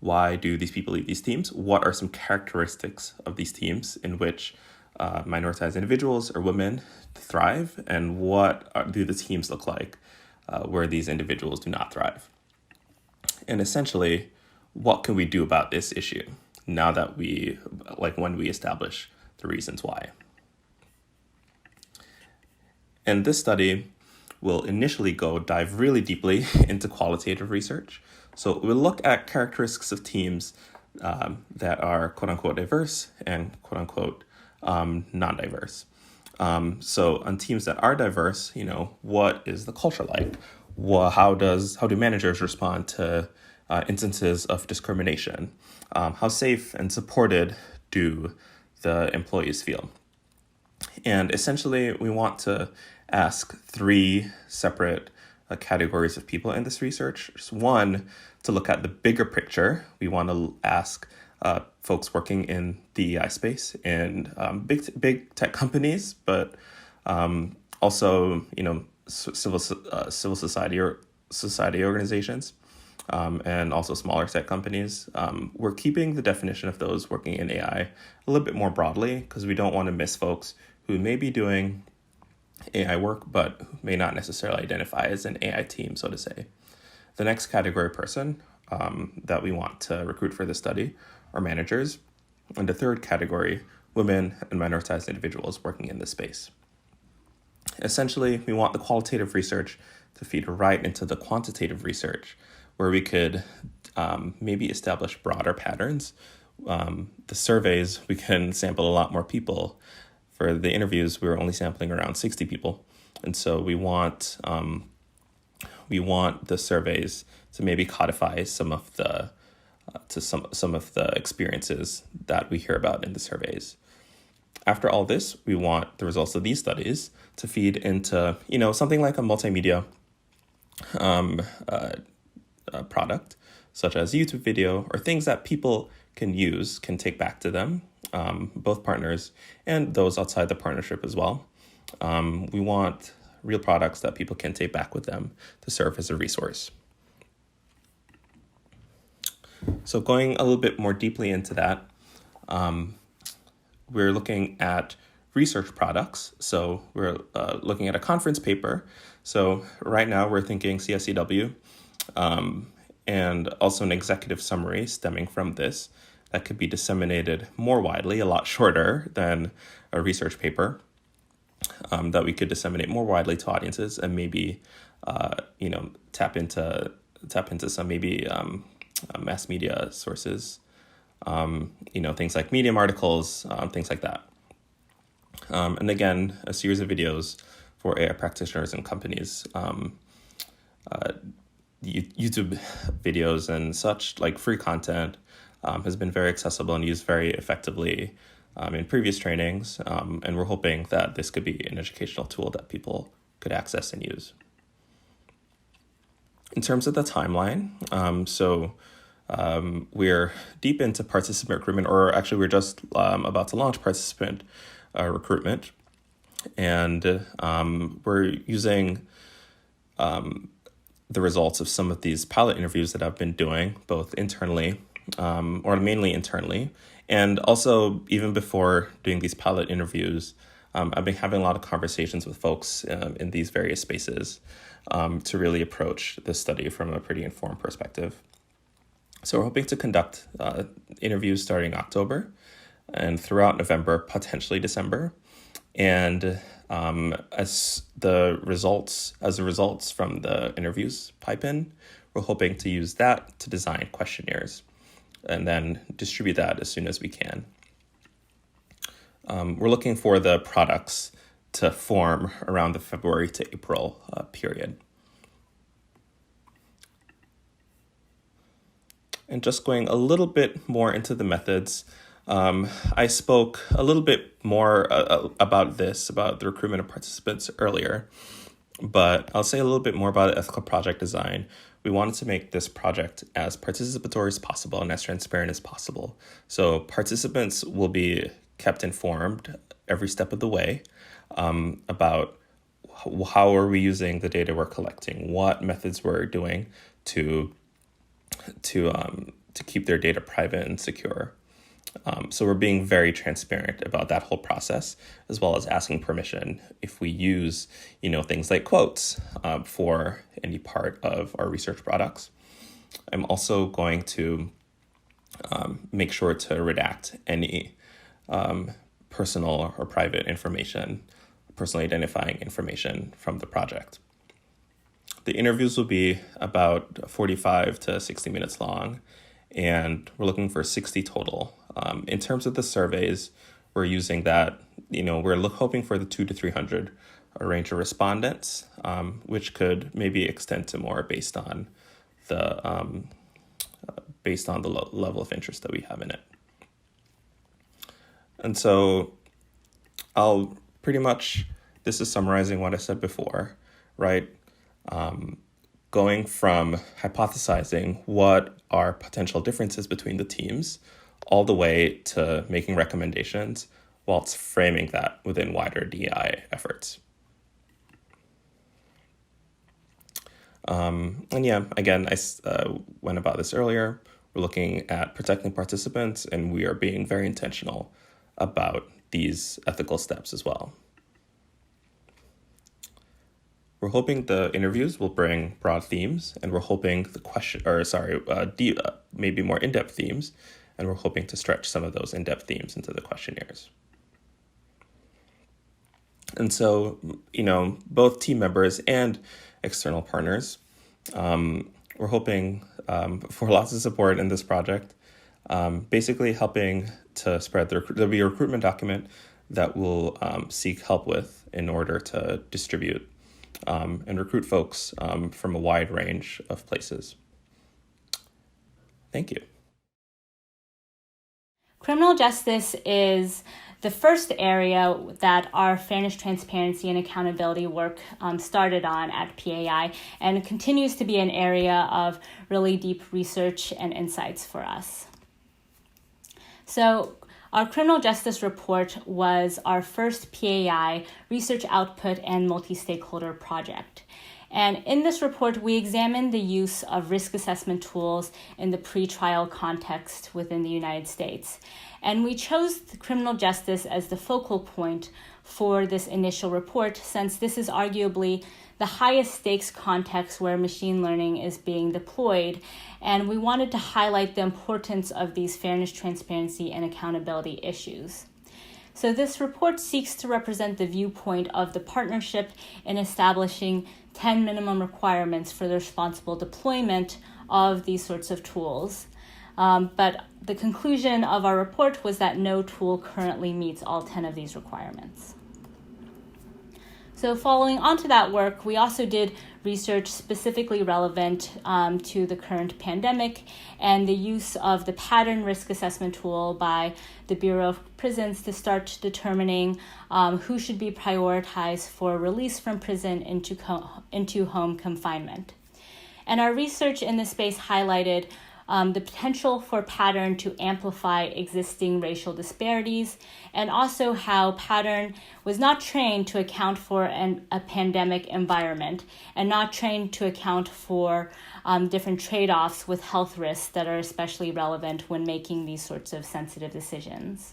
why do these people lead these teams? What are some characteristics of these teams in which minoritized individuals or women thrive? And what do the teams look like where these individuals do not thrive? And essentially, what can we do about this issue now that when we establish the reasons why? And this study will initially dive really deeply into qualitative research. So we'll look at characteristics of teams that are quote unquote diverse and quote unquote non-diverse. So on teams that are diverse, what is the culture like? How do managers respond to instances of discrimination? How safe and supported do the employees feel? And essentially, we want to ask three separate categories of people in this research. One, to look at the bigger picture. We want to ask folks working in the AI space in big tech companies, but also civil society or society organizations, and also smaller tech companies. We're keeping the definition of those working in AI a little bit more broadly because we don't want to miss folks who may be doing AI work, but may not necessarily identify as an AI team, so to say. The next category person that we want to recruit for this study are managers. And the third category, women and minoritized individuals working in this space. Essentially, we want the qualitative research to feed right into the quantitative research, where we could maybe establish broader patterns. The surveys, we can sample a lot more people. For the interviews, we were only sampling around 60 people. And so we want the surveys to maybe codify some of the experiences that we hear about in the surveys. After all this, we want the results of these studies to feed into, something like a multimedia product, such as YouTube video or things that people can take back to them, both partners and those outside the partnership as well. We want real products that people can take back with them to serve as a resource. So going a little bit more deeply into that, we're looking at research products. So we're looking at a conference paper. So right now we're thinking CSCW, and also an executive summary stemming from this that could be disseminated more widely, a lot shorter than a research paper, that we could disseminate more widely to audiences and maybe, tap into some maybe mass media sources, things like Medium articles, things like that. And again, a series of videos for AI practitioners and companies, YouTube videos and such, like free content, has been very accessible and used very effectively in previous trainings. And we're hoping that this could be an educational tool that people could access and use. In terms of the timeline, we're deep into participant recruitment, or actually we're just about to launch participant recruitment. And we're using the results of some of these pilot interviews that I've been doing, both internally, or mainly internally. And also, even before doing these pilot interviews, I've been having a lot of conversations with folks in these various spaces to really approach this study from a pretty informed perspective. So we're hoping to conduct interviews starting October and throughout November, potentially December. And as the results from the interviews pipe in, we're hoping to use that to design questionnaires and then distribute that as soon as we can. We're looking for the products to form around the February to April period. And just going a little bit more into the methods, I spoke a little bit more about the recruitment of participants earlier, but I'll say a little bit more about ethical project design. We wanted to make this project as participatory as possible and as transparent as possible. So participants will be kept informed every step of the way about how are we using the data we're collecting, what methods we're doing to keep their data private and secure. So we're being very transparent about that whole process, as well as asking permission if we use, things like quotes for any part of our research products. I'm also going to make sure to redact any personal or private information, personally identifying information from the project. The interviews will be about 45 to 60 minutes long, and we're looking for 60 total. In terms of the surveys, we're using that, we're hoping for the 200 to 300 range of respondents, which could maybe extend to more based on the level of interest that we have in it. And so this is summarizing what I said before, right? Going from hypothesizing what are potential differences between the teams all the way to making recommendations whilst framing that within wider DEI efforts. Again, I went about this earlier. We're looking at protecting participants, and we are being very intentional about these ethical steps as well. We're hoping the interviews will bring broad themes, and we're hoping maybe more in-depth themes, and we're hoping to stretch some of those in-depth themes into the questionnaires. And so, both team members and external partners, we're hoping for lots of support in this project, basically helping to spread there'll be a recruitment document that we'll seek help with in order to distribute and recruit folks from a wide range of places. Thank you. Criminal justice is the first area that our fairness, transparency, and accountability work started on at PAI, and it continues to be an area of really deep research and insights for us. So our criminal justice report was our first PAI research output and multi-stakeholder project. And in this report, we examined the use of risk assessment tools in the pretrial context within the United States. And we chose criminal justice as the focal point for this initial report, since this is arguably the highest stakes context where machine learning is being deployed. And we wanted to highlight the importance of these fairness, transparency, and accountability issues. So this report seeks to represent the viewpoint of the partnership in establishing 10 minimum requirements for the responsible deployment of these sorts of tools. But the conclusion of our report was that no tool currently meets all 10 of these requirements. So following on to that work, we also did research specifically relevant to the current pandemic and the use of the pattern risk assessment tool by the Bureau of Prisons to start determining who should be prioritized for release from prison into home confinement. And our research in this space highlighted the potential for pattern to amplify existing racial disparities, and also how pattern was not trained to account for a pandemic environment and not trained to account for different trade-offs with health risks that are especially relevant when making these sorts of sensitive decisions.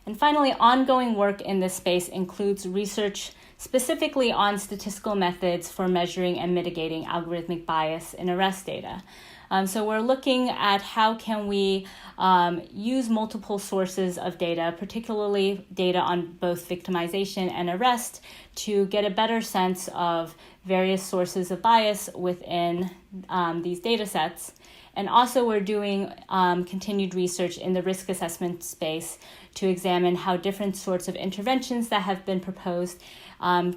And finally, ongoing work in this space includes research specifically on statistical methods for measuring and mitigating algorithmic bias in arrest data. So we're looking at how can we use multiple sources of data, particularly data on both victimization and arrest, to get a better sense of various sources of bias within these data sets. And also we're doing continued research in the risk assessment space to examine how different sorts of interventions that have been proposed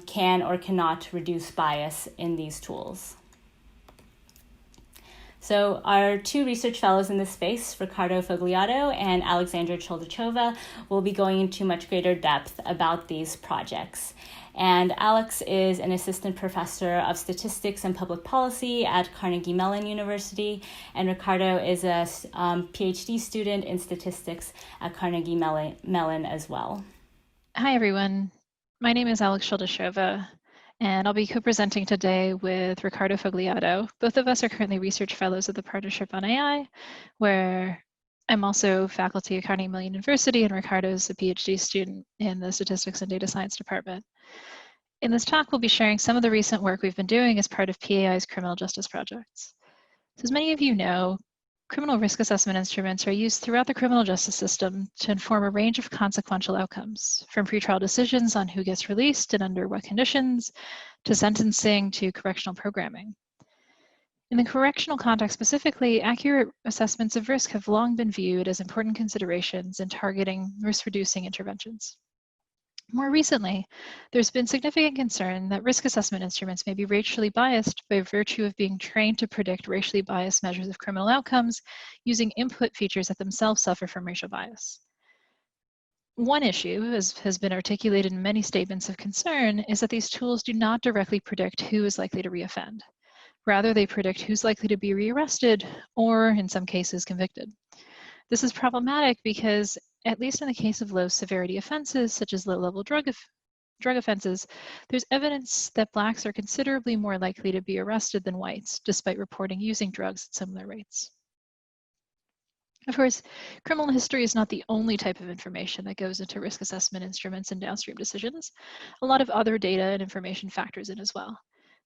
can or cannot reduce bias in these tools. So our two research fellows in this space, Ricardo Fogliato and Alexandra Choldachova, will be going into much greater depth about these projects. And Alex is an assistant professor of statistics and public policy at Carnegie Mellon University, and Ricardo is a PhD student in statistics at Carnegie Mellon as well. Hi, everyone. My name is Alex Choldachova, and I'll be co-presenting today with Ricardo Fogliato. Both of us are currently research fellows at the Partnership on AI, where I'm also faculty at Carnegie Mellon University, and Ricardo's a PhD student in the Statistics and Data Science Department. In this talk, we'll be sharing some of the recent work we've been doing as part of PAI's criminal justice projects. So as many of you know, criminal risk assessment instruments are used throughout the criminal justice system to inform a range of consequential outcomes, from pretrial decisions on who gets released and under what conditions, to sentencing, to correctional programming. In the correctional context specifically, accurate assessments of risk have long been viewed as important considerations in targeting risk-reducing interventions. More recently, there's been significant concern that risk assessment instruments may be racially biased by virtue of being trained to predict racially biased measures of criminal outcomes using input features that themselves suffer from racial bias. One issue, as has been articulated in many statements of concern, is that these tools do not directly predict who is likely to reoffend. Rather, they predict who's likely to be rearrested or, in some cases, convicted. This is problematic because, at least in the case of low severity offenses, such as low-level drug offenses, there's evidence that Blacks are considerably more likely to be arrested than whites, despite reporting using drugs at similar rates. Of course, criminal history is not the only type of information that goes into risk assessment instruments and downstream decisions. A lot of other data and information factors in as well.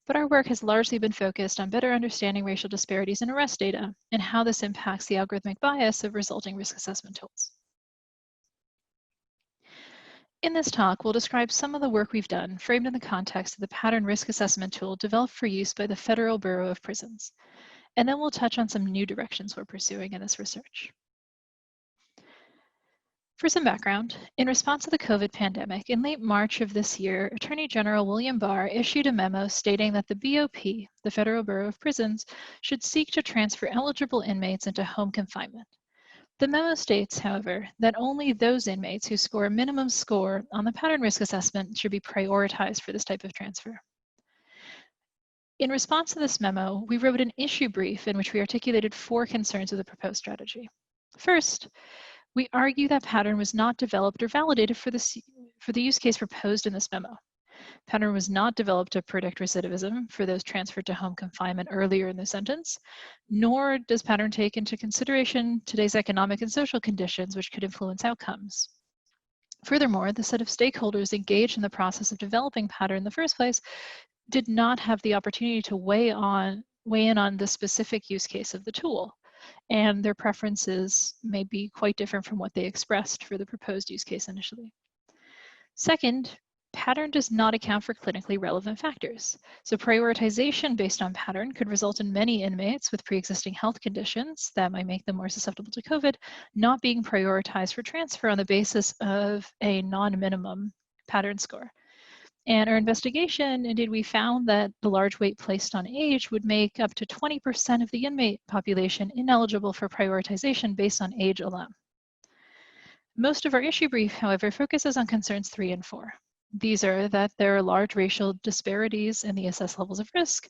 But our work has largely been focused on better understanding racial disparities in arrest data and how this impacts the algorithmic bias of resulting risk assessment tools. In this talk, we'll describe some of the work we've done framed in the context of the pattern risk assessment tool developed for use by the Federal Bureau of Prisons. And then we'll touch on some new directions we're pursuing in this research. For some background, in response to the COVID pandemic, in late March of this year, Attorney General William Barr issued a memo stating that the BOP, the Federal Bureau of Prisons, should seek to transfer eligible inmates into home confinement. The memo states, however, that only those inmates who score a minimum score on the pattern risk assessment should be prioritized for this type of transfer. In response to this memo, we wrote an issue brief in which we articulated 4 concerns with the proposed strategy. First, we argue that pattern was not developed or validated for the use case proposed in this memo. Pattern was not developed to predict recidivism for those transferred to home confinement earlier in the sentence, nor does pattern take into consideration today's economic and social conditions which could influence outcomes. Furthermore, the set of stakeholders engaged in the process of developing pattern in the first place did not have the opportunity to weigh in on the specific use case of the tool, and their preferences may be quite different from what they expressed for the proposed use case initially. Second, pattern does not account for clinically relevant factors. So prioritization based on pattern could result in many inmates with pre-existing health conditions that might make them more susceptible to COVID not being prioritized for transfer on the basis of a non-minimum pattern score. And our investigation, indeed, we found that the large weight placed on age would make up to 20% of the inmate population ineligible for prioritization based on age alone. Most of our issue brief, however, focuses on concerns 3 and 4. These are that there are large racial disparities in the assessed levels of risk,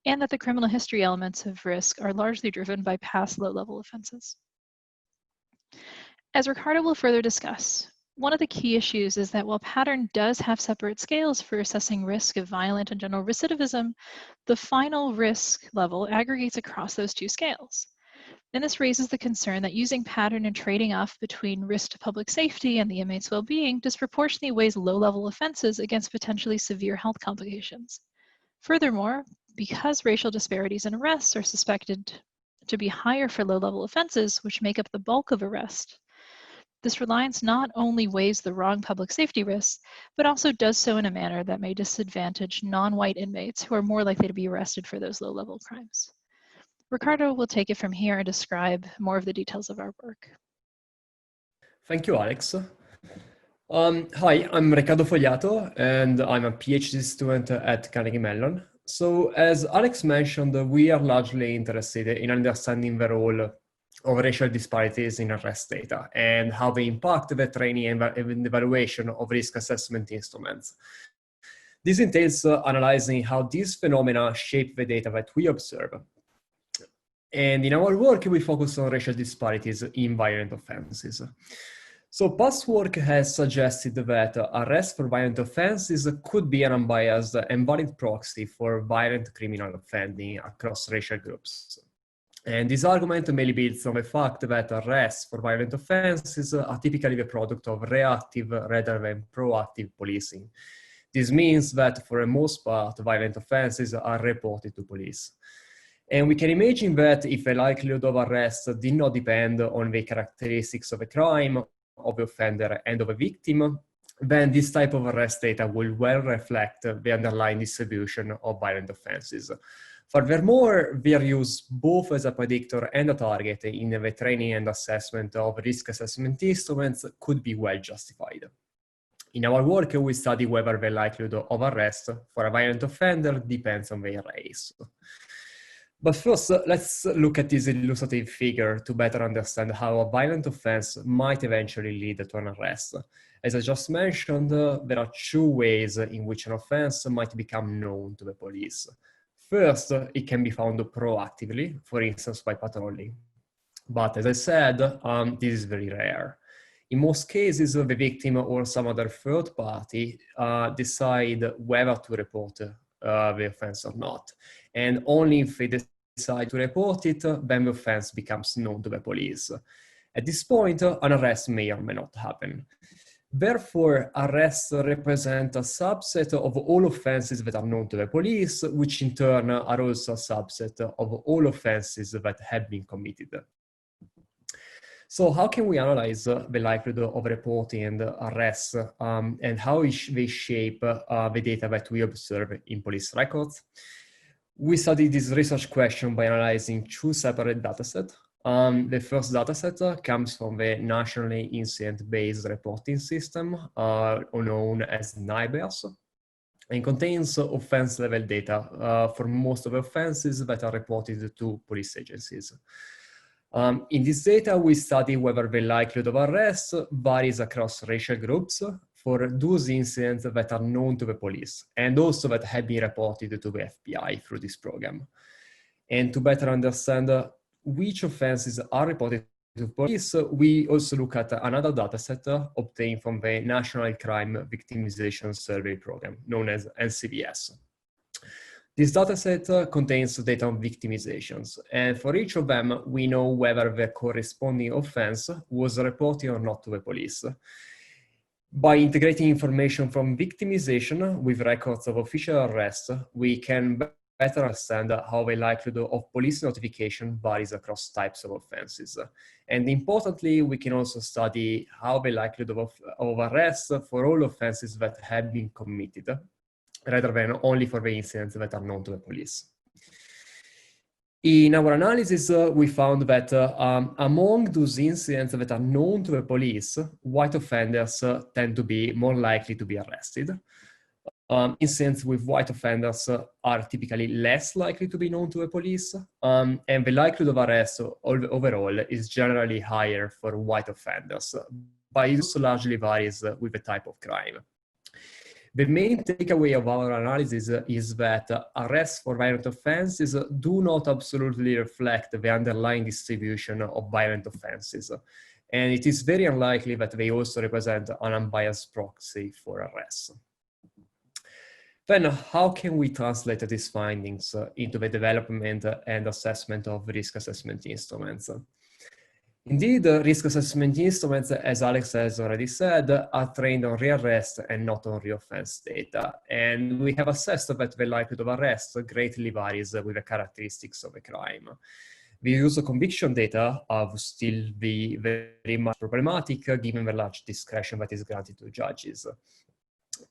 and that the criminal history elements of risk are largely driven by past low-level offenses. As Ricardo will further discuss, one of the key issues is that while pattern does have separate scales for assessing risk of violent and general recidivism, the final risk level aggregates across those two scales. And this raises the concern that using pattern and trading off between risk to public safety and the inmate's well-being disproportionately weighs low-level offenses against potentially severe health complications. Furthermore, because racial disparities in arrests are suspected to be higher for low-level offenses, which make up the bulk of arrest, this reliance not only weighs the wrong public safety risks, but also does so in a manner that may disadvantage non-white inmates who are more likely to be arrested for those low-level crimes. Ricardo will take it from here and describe more of the details of our work. Thank you, Alex. Hi, I'm Riccardo Fogliato, and I'm a PhD student at Carnegie Mellon. So, as Alex mentioned, we are largely interested in understanding the role of racial disparities in arrest data and how they impact the training and evaluation of risk assessment instruments. This entails analyzing how these phenomena shape the data that we observe. And in our work, we focus on racial disparities in violent offenses. So past work has suggested that arrest for violent offenses could be an unbiased and valid proxy for violent criminal offending across racial groups. And this argument mainly builds on the fact that arrests for violent offenses are typically the product of reactive rather than proactive policing. This means that for the most part, violent offenses are reported to police. And we can imagine that if the likelihood of arrest did not depend on the characteristics of a crime, of the offender, and of a victim, then this type of arrest data will well reflect the underlying distribution of violent offenses. Furthermore, they are used both as a predictor and a target in the training and assessment of risk assessment instruments could be well justified. In our work, we study whether the likelihood of arrest for a violent offender depends on their race. But first, let's look at this illustrative figure to better understand how a violent offense might eventually lead to an arrest. As I just mentioned, there are two ways in which an offense might become known to the police. First, it can be found proactively, for instance, by patrolling. But as I said, this is very rare. In most cases, the victim or some other third party decide whether to report the offense or not. And only if they decide to report it, then the offense becomes known to the police. At this point, an arrest may or may not happen. Therefore, arrests represent a subset of all offenses that are known to the police, which in turn are also a subset of all offenses that have been committed. So how can we analyze the likelihood of reporting and arrests and how they shape the data that we observe in police records? We studied this research question by analyzing two separate datasets. The first dataset comes from the Nationally Incident-Based Reporting System, known as NIBERS, and contains offense-level data for most of the offenses that are reported to police agencies. In this data, we study whether the likelihood of arrest varies across racial groups for those incidents that are known to the police and also that have been reported to the FBI through this program. And to better understand which offenses are reported to police, we also look at another dataset obtained from the National Crime Victimization Survey Program, known as NCVS. This dataset contains data on victimizations, and for each of them, we know whether the corresponding offense was reported or not to the police. By integrating information from victimization with records of official arrest, we can better understand how the likelihood of police notification varies across types of offenses. And importantly, we can also study how the likelihood of arrest for all offenses that have been committed, rather than only for the incidents that are known to the police. In our analysis, we found that among those incidents that are known to the police, white offenders tend to be more likely to be arrested. Incidents with white offenders are typically less likely to be known to the police, and the likelihood of arrest overall is generally higher for white offenders, but it also largely varies with the type of crime. The main takeaway of our analysis is that arrests for violent offenses do not absolutely reflect the underlying distribution of violent offenses, and it is very unlikely that they also represent an unbiased proxy for arrests. Then, how can we translate these findings into the development and assessment of risk assessment instruments? Indeed, risk assessment instruments, as Alex has already said, are trained on rearrest and not on reoffense data. And we have assessed that the likelihood of arrest greatly varies with the characteristics of a crime. The use of conviction data would still be very much problematic given the large discretion that is granted to judges.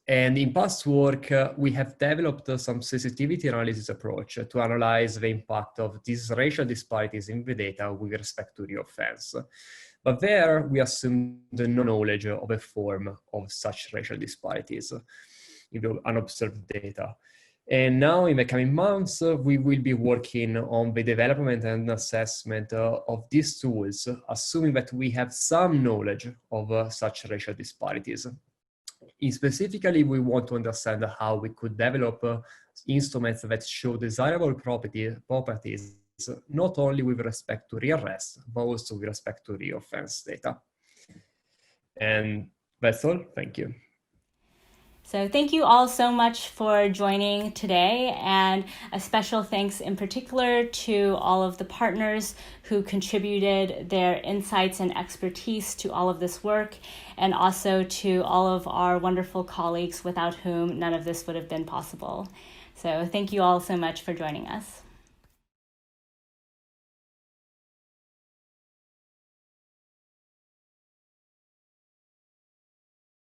And in past work, we have developed some sensitivity analysis approach to analyze the impact of these racial disparities in the data with respect to reoffense. But there, we assumed no knowledge of a form of such racial disparities in the unobserved data. And now, in the coming months, we will be working on the development and assessment of these tools, assuming that we have some knowledge of such racial disparities. Specifically, we want to understand how we could develop instruments that show desirable properties, not only with respect to rearrest, but also with respect to reoffense data. And that's all. Thank you. So thank you all so much for joining today, and a special thanks in particular to all of the partners who contributed their insights and expertise to all of this work, and also to all of our wonderful colleagues without whom none of this would have been possible. So thank you all so much for joining us.